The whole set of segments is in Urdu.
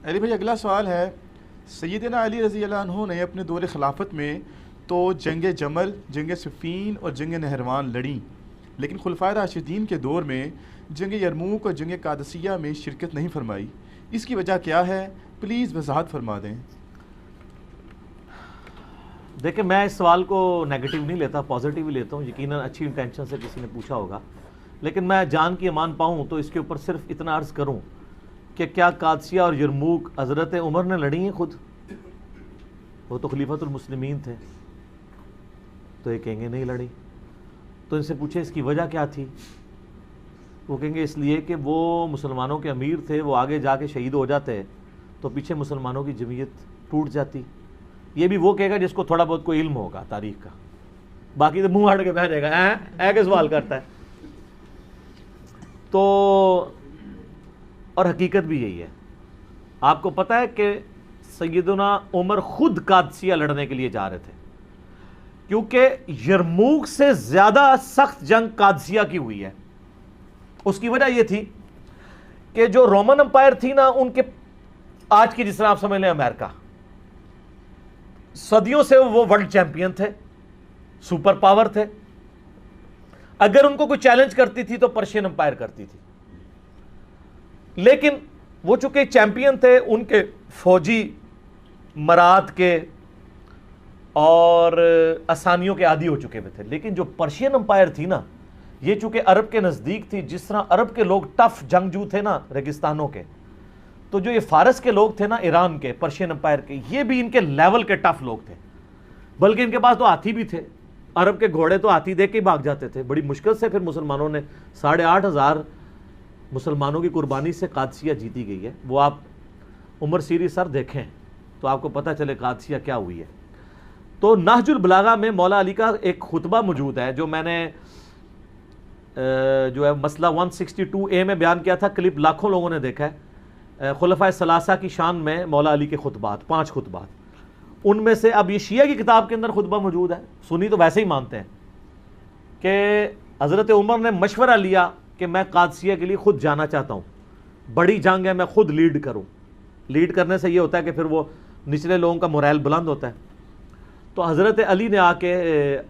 علی بھائی اگلا سوال ہے، سیدنا علی رضی اللہ عنہ نے اپنے دور خلافت میں تو جنگ جمل، جنگ صفین اور جنگ نہروان لڑیں، لیکن خلفائے راشدین کے دور میں جنگ یرموک اور جنگ قادسیہ میں شرکت نہیں فرمائی، اس کی وجہ کیا ہے؟ پلیز وضاحت فرما دیں۔ دیکھیں میں اس سوال کو نیگیٹو نہیں لیتا، پازیٹیو ہی لیتا ہوں، یقیناً اچھی انٹینشن سے کسی نے پوچھا ہوگا، لیکن میں جان کی امان پاؤں تو اس کے اوپر صرف اتنا عرض کروں کہ کیا قادسیہ اور یرموک حضرت عمر نے لڑی ہیں خود؟ وہ تو خلیفۃ المسلمین تھے، تو یہ کہیں گے نہیں لڑی۔ تو ان سے پوچھے اس کی وجہ کیا تھی؟ وہ کہیں گے اس لیے کہ وہ مسلمانوں کے امیر تھے، وہ آگے جا کے شہید ہو جاتے تو پیچھے مسلمانوں کی جمعیت ٹوٹ جاتی۔ یہ بھی وہ کہے گا جس کو تھوڑا بہت کوئی علم ہوگا تاریخ کا، باقی تو منہ ہٹ کے بیٹھ جائے گا کہ سوال کرتا ہے۔ تو اور حقیقت بھی یہی ہے، آپ کو پتہ ہے کہ سیدنا عمر خود قادسیہ لڑنے کے لیے جا رہے تھے، کیونکہ یرموک سے زیادہ سخت جنگ قادسیہ کی ہوئی ہے۔ اس کی وجہ یہ تھی کہ جو رومن امپائر تھی نا، ان کے آج کی جس طرح آپ سمجھ لیں امریکہ، صدیوں سے وہ ورلڈ چیمپئن تھے، سپر پاور تھے، اگر ان کو کوئی چیلنج کرتی تھی تو پرشین امپائر کرتی تھی، لیکن وہ چونکہ چیمپئن تھے، ان کے فوجی مراد کے اور آسانیوں کے عادی ہو چکے ہوئے تھے۔ لیکن جو پرشین امپائر تھی نا، یہ چونکہ عرب کے نزدیک تھی، جس طرح عرب کے لوگ ٹف جنگجو تھے نا ریگستانوں کے، تو جو یہ فارس کے لوگ تھے نا، ایران کے، پرشین امپائر کے، یہ بھی ان کے لیول کے ٹف لوگ تھے، بلکہ ان کے پاس تو ہاتھی بھی تھے، عرب کے گھوڑے تو ہاتھی دیکھ کے ہی بھاگ جاتے تھے۔ بڑی مشکل سے پھر مسلمانوں نے 8,500 مسلمانوں کی قربانی سے قادسیہ جیتی گئی ہے۔ وہ آپ عمر سیری سر دیکھیں تو آپ کو پتہ چلے قادسیہ کیا ہوئی ہے۔ تو نہج البلاغہ میں مولا علی کا ایک خطبہ موجود ہے، جو میں نے جو ہے مسئلہ 162A میں بیان کیا تھا، کلپ لاکھوں لوگوں نے دیکھا ہے، خلفائے ثلاثہ کی شان میں مولا علی کے خطبات، 5 خطبات، ان میں سے اب یہ شیعہ کی کتاب کے اندر خطبہ موجود ہے۔ سنی تو ویسے ہی مانتے ہیں کہ حضرت عمر نے مشورہ لیا کہ میں قادسیہ کے لیے خود جانا چاہتا ہوں، بڑی جنگ ہے، میں خود لیڈ کروں۔ لیڈ کرنے سے یہ ہوتا ہے کہ پھر وہ نچلے لوگوں کا مورائل بلند ہوتا ہے۔ تو حضرت علی نے آ کے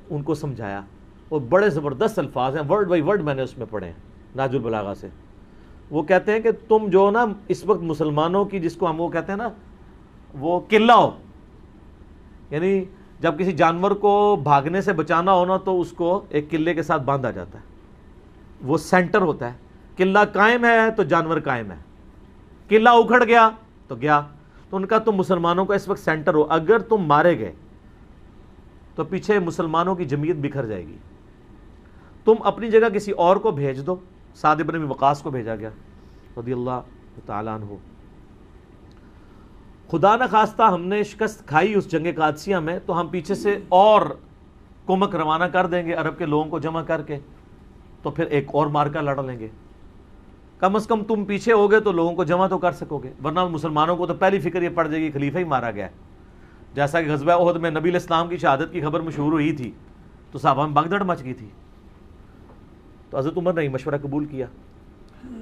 ان کو سمجھایا، اور بڑے زبردست الفاظ ہیں، ورڈ بائی ورڈ میں نے اس میں پڑھے ہیں نہج البلاغہ سے۔ وہ کہتے ہیں کہ تم جو نا اس وقت مسلمانوں کی، جس کو ہم وہ کہتے ہیں نا، وہ قلہ ہو، یعنی جب کسی جانور کو بھاگنے سے بچانا ہونا تو اس کو ایک قلعے کے ساتھ باندھا جاتا ہے، وہ سینٹر ہوتا ہے۔ قلعہ قائم ہے تو جانور قائم ہے، قلعہ اکھڑ گیا تو گیا۔ تو ان کا تم مسلمانوں کا اس وقت سینٹر ہو، اگر تم مارے گئے تو پیچھے مسلمانوں کی جمعیت بکھر جائے گی، تم اپنی جگہ کسی اور کو بھیج دو۔ سعد بن ابی وقاص کو بھیجا گیا رضی اللہ تعالیٰ عنہ۔ خدا نہ خواستہ ہم نے شکست کھائی اس جنگ قادسیہ میں، تو ہم پیچھے سے اور کمک روانہ کر دیں گے عرب کے لوگوں کو جمع کر کے، تو پھر ایک اور مارکا لڑ لیں گے۔ کم از کم تم پیچھے ہو گے تو لوگوں کو جمع تو کر سکو گے، ورنہ مسلمانوں کو تو پہلی فکر یہ پڑ جائے گی خلیفہ ہی مارا گیا ہے۔ جیسا کہ غزوہ احد میں نبی علیہ السلام کی شہادت کی خبر مشہور ہوئی تھی تو صحابہ میں بھگدڑ مچ گئی تھی، تو حضرت عمر نے مشورہ قبول کیا،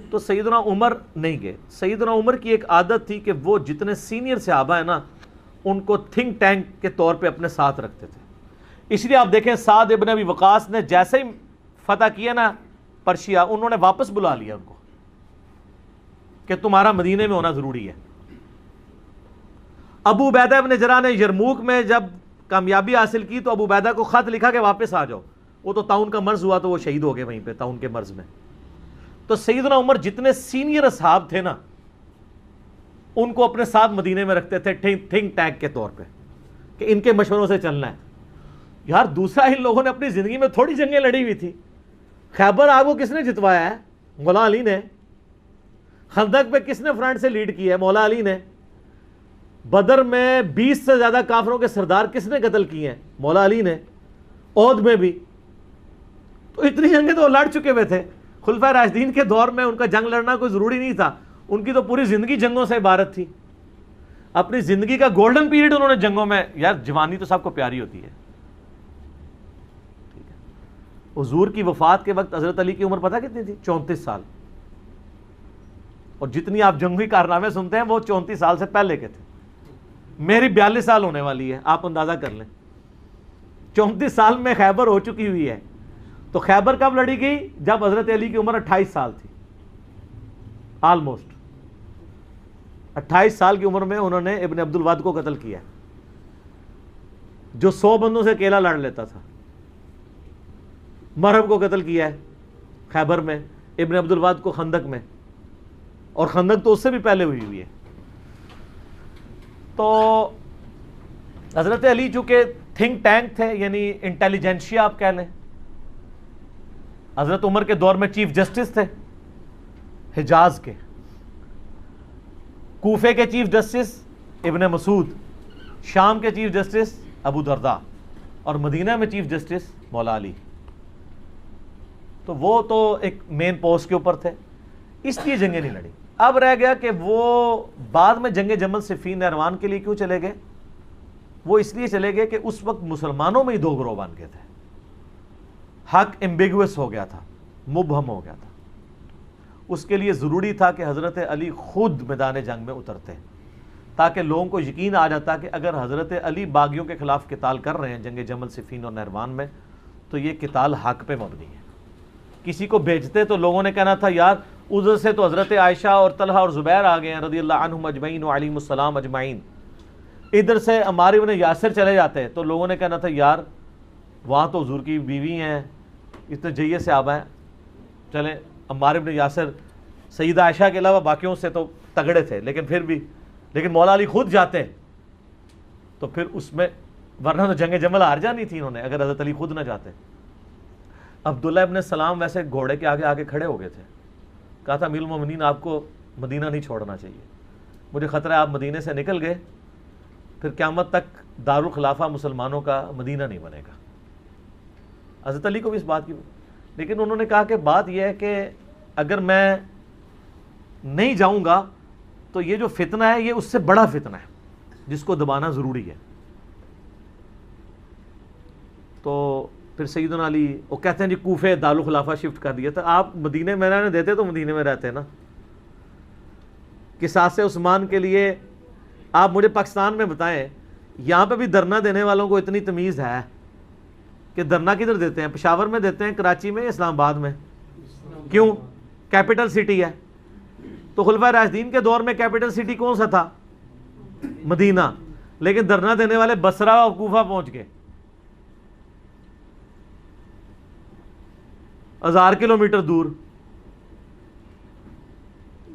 تو سیدنا عمر نہیں گئے۔ سیدنا عمر کی ایک عادت تھی کہ وہ جتنے سینئر صحابہ ہیں نا، ان کو تھنک ٹینک کے طور پہ اپنے ساتھ رکھتے تھے۔ اس لیے آپ دیکھیں سعد ابن ابی وقاص نے جیسے ہی فتح کیا نا پرشیا، انہوں نے واپس بلا لیا ان کو کہ تمہارا مدینے میں ہونا ضروری ہے۔ ابو عبیدہ ابن جراح نے یرموک میں جب کامیابی حاصل کی تو ابو عبیدہ کو خط لکھا کہ واپس آ جاؤ، وہ تو طاعون کا مرض ہوا تو وہ شہید ہو گئے وہیں پہ طاعون کے مرض میں۔ تو سیدنا عمر جتنے سینئر اصحاب تھے نا، ان کو اپنے ساتھ مدینے میں رکھتے تھے تھنک ٹینک کے طور پہ کہ ان کے مشوروں سے چلنا ہے۔ یار دوسرا ان لوگوں نے اپنی زندگی میں تھوڑی جنگیں لڑی ہوئی تھی۔ خیبر آپ کو کس نے جتوایا ہے؟ مولا علی نے۔ خندق پہ کس نے فرنٹ سے لیڈ کیا ہے؟ مولا علی نے۔ بدر میں 20 سے زیادہ کافروں کے سردار کس نے قتل کیے ہیں؟ مولا علی نے۔ احد میں بھی۔ تو اتنی جنگیں تو لڑ چکے ہوئے تھے۔ خلفائے راشدین کے دور میں ان کا جنگ لڑنا کوئی ضروری نہیں تھا، ان کی تو پوری زندگی جنگوں سے عبارت تھی۔ اپنی زندگی کا گولڈن پیریڈ انہوں نے جنگوں میں، یار جوانی تو سب کو پیاری ہوتی ہے۔ حضور کی وفات کے وقت حضرت علی کی عمر پتہ کتنی تھی؟ 34 سال، اور جتنی آپ جنگی کارنامے سنتے ہیں وہ 34 سال سے پہلے کے تھے. میری 42 سال ہونے والی ہے, آپ اندازہ کر لیں. 34 سال میں خیبر ہو چکی ہوئی ہے. تو خیبر کب لڑی گئی؟ جب حضرت علی کی عمر 28 سال تھی. آلموسٹ 28 سال کی عمر میں انہوں نے ابن عبد الود کو قتل کیا, جو 100 بندوں سے اکیلا لڑ لیتا تھا. مرہب کو قتل کیا ہے خیبر میں, ابن عبد الود کو خندق میں, اور خندق تو اس سے بھی پہلے ہوئی ہے. تو حضرت علی چونکہ تھنک ٹینک تھے, یعنی انٹیلیجنشیا آپ کہہ لیں. حضرت عمر کے دور میں چیف جسٹس تھے حجاز کے, کوفے کے چیف جسٹس ابن مسعود, شام کے چیف جسٹس ابو درداء, اور مدینہ میں چیف جسٹس مولا علی. تو وہ تو ایک مین پوسٹ کے اوپر تھے, اس لیے جنگیں نہیں لڑی. اب رہ گیا کہ وہ بعد میں جنگ جمل صفین نہروان کے لیے کیوں چلے گئے؟ وہ اس لیے چلے گئے کہ اس وقت مسلمانوں میں ہی 2 گروہ بن گئے تھے. حق ایمبیگوس ہو گیا تھا, مبہم ہو گیا تھا. اس کے لیے ضروری تھا کہ حضرت علی خود میدان جنگ میں اترتے, تاکہ لوگوں کو یقین آ جاتا کہ اگر حضرت علی باغیوں کے خلاف قتال کر رہے ہیں جنگ جمل صفین اور نہروان میں, تو یہ قتال حق پہ مبنی ہے. کسی کو بھیجتے تو لوگوں نے کہنا تھا یار ادھر سے تو حضرت عائشہ اور طلحہ اور زبیر آ گئے ہیں رضی اللہ عنہم اجمعین وعلیہم السلام اجمعین, ادھر سے عمار بن یاسر چلے جاتے تو لوگوں نے کہنا تھا یار وہاں تو حضور کی بیوی ہیں, اتنے جیے سے آبا ہیں, چلیں عمار بن یاسر سیدہ عائشہ کے علاوہ باقیوں سے تو تگڑے تھے, لیکن پھر بھی لیکن مولا علی خود جاتے تو پھر اس میں, ورنہ تو جنگ جمل ہار جانی تھی انہوں نے اگر حضرت علی خود نہ جاتے. عبداللہ ابن سلام ویسے گھوڑے کے آگے آگے کھڑے ہو گئے تھے, کہا تھا امیر المومنین آپ کو مدینہ نہیں چھوڑنا چاہیے, مجھے خطرہ ہے آپ مدینے سے نکل گئے پھر قیامت تک دارالخلافہ مسلمانوں کا مدینہ نہیں بنے گا. حضرت علی کو بھی اس بات کی, لیکن انہوں نے کہا کہ بات یہ ہے کہ اگر میں نہیں جاؤں گا تو یہ جو فتنہ ہے یہ اس سے بڑا فتنہ ہے جس کو دبانا ضروری ہے. تو پھر سیدنا علی وہ کہتے ہیں جی کوفے دارالخلافہ شفٹ کر دیا تھا. آپ مدینے میں رہنے دیتے تو مدینے میں رہتے نا. قصاص عثمان کے لیے آپ مجھے پاکستان میں بتائیں, یہاں پہ بھی دھرنا دینے والوں کو اتنی تمیز ہے کہ دھرنا کدھر دیتے ہیں؟ پشاور میں دیتے ہیں, کراچی میں, اسلام آباد میں. کیوں؟ کیپٹل سٹی ہے. تو خلفائے راشدین کے دور میں کیپٹل سٹی کون سا تھا؟ مدینہ. لیکن دھرنا دینے والے بصرہ اور کوفہ پہنچ گئے, 1000 کلومیٹر دور,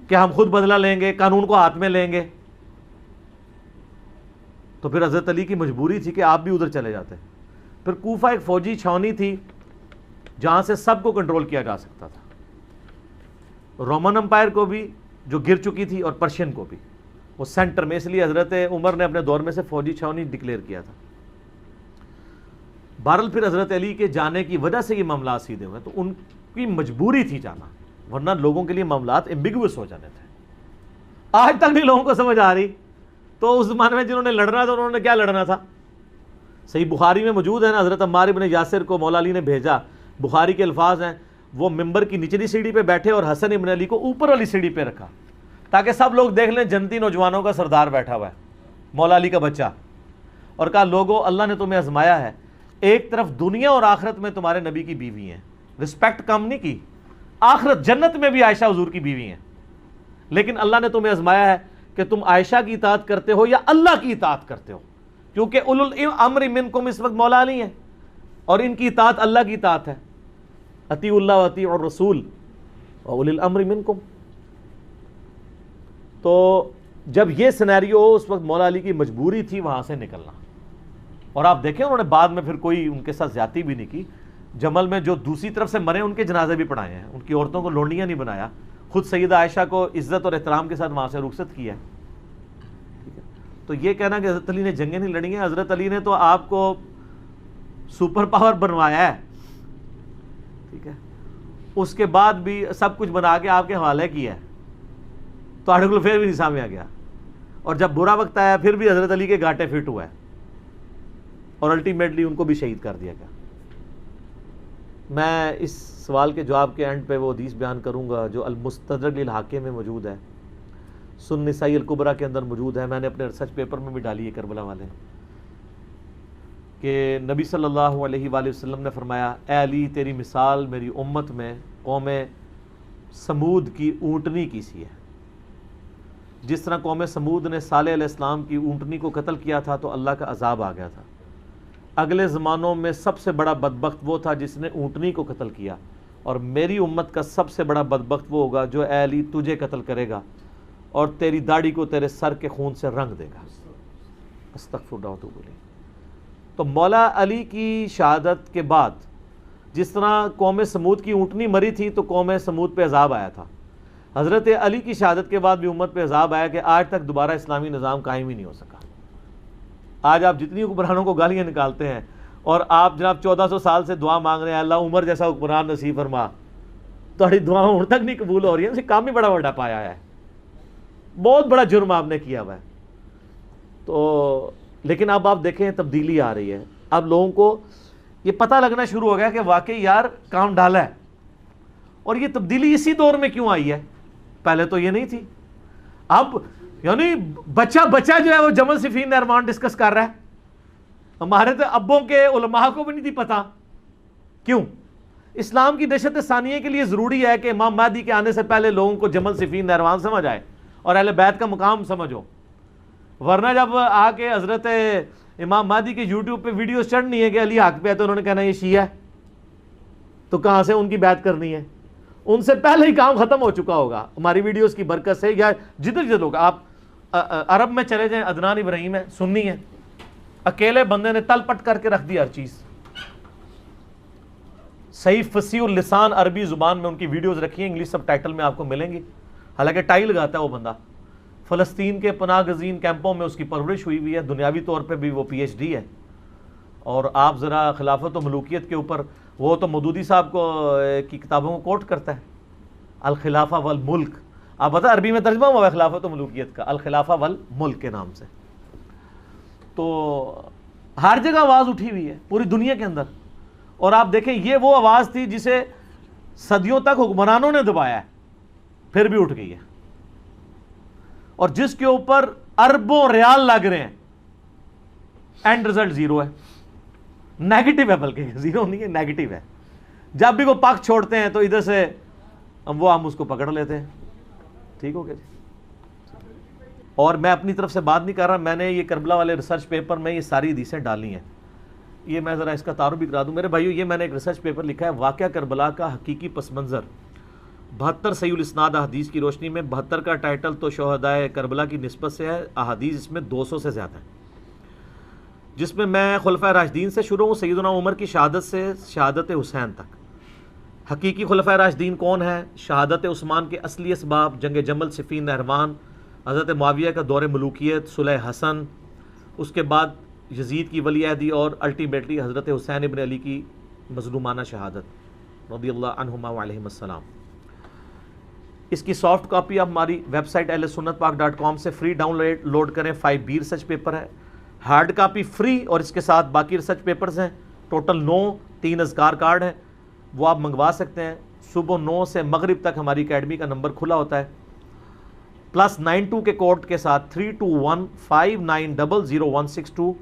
کہ ہم خود بدلہ لیں گے, قانون کو ہاتھ میں لیں گے. تو پھر حضرت علی کی مجبوری تھی کہ آپ بھی ادھر چلے جاتے. پھر کوفہ ایک فوجی چھاونی تھی جہاں سے سب کو کنٹرول کیا جا سکتا تھا, رومن امپائر کو بھی جو گر چکی تھی اور پرشین کو بھی, وہ سینٹر میں. اس لیے حضرت عمر نے اپنے دور میں سے فوجی چھاونی ڈکلیئر کیا تھا. بہرحال پھر حضرت علی کے جانے کی وجہ سے یہ معاملات سیدھے ہوئے, تو ان کی مجبوری تھی جانا, ورنہ لوگوں کے لیے معاملات ایمبیگوس ہو جانے تھے. آج تک نہیں لوگوں کو سمجھ آ رہی. تو اس زمانے میں جنہوں نے لڑنا تھا انہوں نے کیا لڑنا تھا؟ صحیح بخاری میں موجود ہے نا, حضرت عمار بن یاسر کو مولا علی نے بھیجا. بخاری کے الفاظ ہیں, وہ ممبر کی نچلی سیڑھی پہ بیٹھے اور حسن ابن علی کو اوپر والی سیڑھی پہ رکھا تاکہ سب لوگ دیکھ لیں جنتی نوجوانوں کا سردار بیٹھا ہوا ہے, مولا علی کا بچہ. اور کہا لوگو اللہ نے تمہیں آزمایا ہے, ایک طرف دنیا اور آخرت میں تمہارے نبی کی بیوی ہیں, رسپیکٹ کم نہیں کی, آخرت جنت میں بھی عائشہ حضور کی بیوی ہیں, لیکن اللہ نے تمہیں آزمایا ہے کہ تم عائشہ کی اطاعت کرتے ہو یا اللہ کی اطاعت کرتے ہو, کیونکہ اولو الامر منکم اس وقت مولا علی ہیں اور ان کی اطاعت اللہ کی اطاعت ہے. اطیعوا اللہ واطیعوا الرسول واولی الامر منکم. تو جب یہ سینیریو ہو, اس وقت مولا علی کی مجبوری تھی وہاں سے نکلنا. اور آپ دیکھیں انہوں نے بعد میں پھر کوئی ان کے ساتھ زیادتی بھی نہیں کی. جمل میں جو دوسری طرف سے مرے ان کے جنازے بھی پڑھائے ہیں, ان کی عورتوں کو لونڈیاں نہیں بنایا, خود سیدہ عائشہ کو عزت اور احترام کے ساتھ وہاں سے رخصت کیا. تو یہ کہنا کہ حضرت علی نے جنگیں نہیں لڑی ہیں, حضرت علی نے تو آپ کو سپر پاور بنوایا ہے, ٹھیک ہے, اس کے بعد بھی سب کچھ بنا کے آپ کے حوالے کیا ہے, تو آرٹیکل پھر بھی نہیں سامنے آ گیا. اور جب برا وقت آیا پھر بھی حضرت علی کے گاٹے فٹ ہوا ہے, اور الٹیمیٹلی ان کو بھی شہید کر دیا گیا. میں اس سوال کے جواب کے اینڈ پہ وہ حدیث بیان کروں گا جو المستدرک للحاکم میں موجود ہے, سن نسائی الکبریٰ کے اندر موجود ہے، میں نے اپنے ریسرچ پیپر میں بھی ڈالی ہے کربلا والے، کہ نبی صلی اللہ علیہ وآلہ وسلم نے فرمایا اے علی تیری مثال میری امت میں قوم سمود کی اونٹنی کی سی ہے، جس طرح قوم سمود نے صالح علیہ السلام کی اونٹنی کو قتل کیا تھا تو اللہ کا عذاب آ گیا تھا، اگلے زمانوں میں سب سے بڑا بدبخت وہ تھا جس نے اونٹنی کو قتل کیا، اور میری امت کا سب سے بڑا بدبخت وہ ہوگا جو اے علی تجھے قتل کرے گا اور تیری داڑھی کو تیرے سر کے خون سے رنگ دے گا۔ استغفر اللہ واتوب الیہ۔ تو مولا علی کی شہادت کے بعد جس طرح قوم سمود کی اونٹنی مری تھی تو قوم سمود پہ عذاب آیا تھا، حضرت علی کی شہادت کے بعد بھی امت پہ عذاب آیا کہ آج تک دوبارہ اسلامی نظام قائم ہی نہیں ہو سکا۔ آج آپ جتنی حکمرانوں کو گالیاں نکالتے ہیں اور آپ جناب 1400 سال سے دعا مانگ رہے ہیں اللہ عمر جیسا حکمران نصیب فرما، تمہاری دعاؤں ہوں تک نہیں قبول ہو رہی ہیں، اسے کام ہی بڑا بڑا پایا ہے، بہت بڑا جرم آپ نے کیا ہوا ہے۔ تو لیکن اب آپ دیکھیں تبدیلی آ رہی ہے، اب لوگوں کو یہ پتہ لگنا شروع ہو گیا کہ واقعی یار کام ڈالا ہے، اور یہ تبدیلی اسی دور میں کیوں آئی ہے، پہلے تو یہ نہیں تھی۔ اب یعنی بچہ جو ہے وہ جمل صفین نہروان ڈسکس کر رہا ہے، ہمارے تو ابوں کے علماء کو بھی نہیں تھی پتہ۔ کیوں؟ اسلام کی دہشت ثانیہ کے لیے ضروری ہے کہ امام مہدی کے آنے سے پہلے لوگوں کو جمل صفین نہروان سمجھ آئے اور اہل بیت کا مقام سمجھو، ورنہ جب آ کے حضرت امام مہدی کے یوٹیوب پہ ویڈیوز چڑھنی ہے کہ علی حق پہ ہے تو انہوں نے کہنا یہ شیعہ ہے، تو کہاں سے ان کی بیعت کرنی ہے؟ ان سے پہلے ہی کام ختم ہو چکا ہوگا ہماری ویڈیوز کی برکت سے، یا جدھر لوگ آپ عرب میں چلے جائیں، عدنان ابراہیم ہے، سنی ہے، اکیلے بندے نے تل پٹ کر کے رکھ دی ہر چیز، صحیح فصیح اللسان عربی زبان میں ان کی ویڈیوز رکھی ہیں، انگلش سب ٹائٹل میں آپ کو ملیں گی، حالانکہ ٹائی لگاتا ہے وہ بندہ، فلسطین کے پناہ گزین کیمپوں میں اس کی پرورش ہوئی ہوئی ہے، دنیاوی طور پہ بھی وہ پی ایچ ڈی ہے۔ اور آپ ذرا خلافت و ملوکیت کے اوپر، وہ تو مودودی صاحب کو کی کتابوں کو کوٹ کرتا ہے، الخلافہ والملک، آپ بتا عربی میں ترجمہ ہوا ہے خلافت و ملوکیت کا الخلافہ والملک کے نام سے۔ تو ہر جگہ آواز اٹھی ہوئی ہے پوری دنیا کے اندر، اور آپ دیکھیں یہ وہ آواز تھی جسے صدیوں تک حکمرانوں نے دبایا ہے، پھر بھی اٹھ گئی ہے، اور جس کے اوپر اربوں ریال لگ رہے ہیں، اینڈ رزلٹ زیرو ہے، نیگیٹو ہے، بلکہ زیرو نہیں ہے، نیگیٹو ہے۔ جب بھی وہ پاک چھوڑتے ہیں تو ادھر سے ہم اس کو پکڑ لیتے ہیں، ٹھیک ہو گیا جی۔ اور میں اپنی طرف سے بات نہیں کر رہا، میں نے یہ کربلا والے ریسرچ پیپر میں یہ ساری حدیثیں ڈالی ہیں، یہ میں ذرا اس کا تعارف بھی کرا دوں میرے بھائیو، یہ میں نے ایک ریسرچ پیپر لکھا ہے واقعہ کربلا کا حقیقی پس منظر، 72 صحیح الاسناد احادیث کی روشنی میں۔ 72 کا ٹائٹل تو شہدائے کربلا کی نسبت سے ہے، احادیث اس میں 200 سے زیادہ ہیں، جس میں میں خلفائے راشدین سے شروع ہوں، سیدنا عمر کی شہادت سے شہادت حسین تک۔ حقیقی خلفائے راشدین کون ہیں؟ شہادت عثمان کے اصلی اسباب، جنگ جمل، صفین نہروان، حضرت معاویہ کا دور ملوکیت، صلح حسن، اس کے بعد یزید کی ولی عہدی، اور الٹیمیٹلی حضرت حسین ابن علی کی مظلومانہ شہادت رضی اللہ عنہما وعلیہم السلام۔ اس کی سافٹ کاپی آپ ہماری ویب سائٹ ahlsunnatpak.com سے فری ڈاؤن لوڈ کریں، 5B ریسرچ پیپر ہے، ہارڈ کاپی فری، اور اس کے ساتھ باقی ریسرچ پیپرز ہیں، ٹوٹل 9، 3 اذکار کارڈ ہیں، وہ آپ منگوا سکتے ہیں۔ صبح 9 سے مغرب تک ہماری اکیڈمی کا نمبر کھلا ہوتا ہے، +92 کے کوڈ کے ساتھ 3215900162،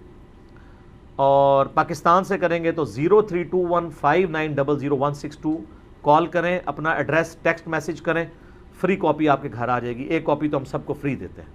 اور پاکستان سے کریں گے تو 032159000162، کال کریں، اپنا ایڈریس ٹیکسٹ میسج کریں، فری کاپی آپ کے گھر آ جائے گی، ایک کاپی تو ہم سب کو فری دیتے ہیں۔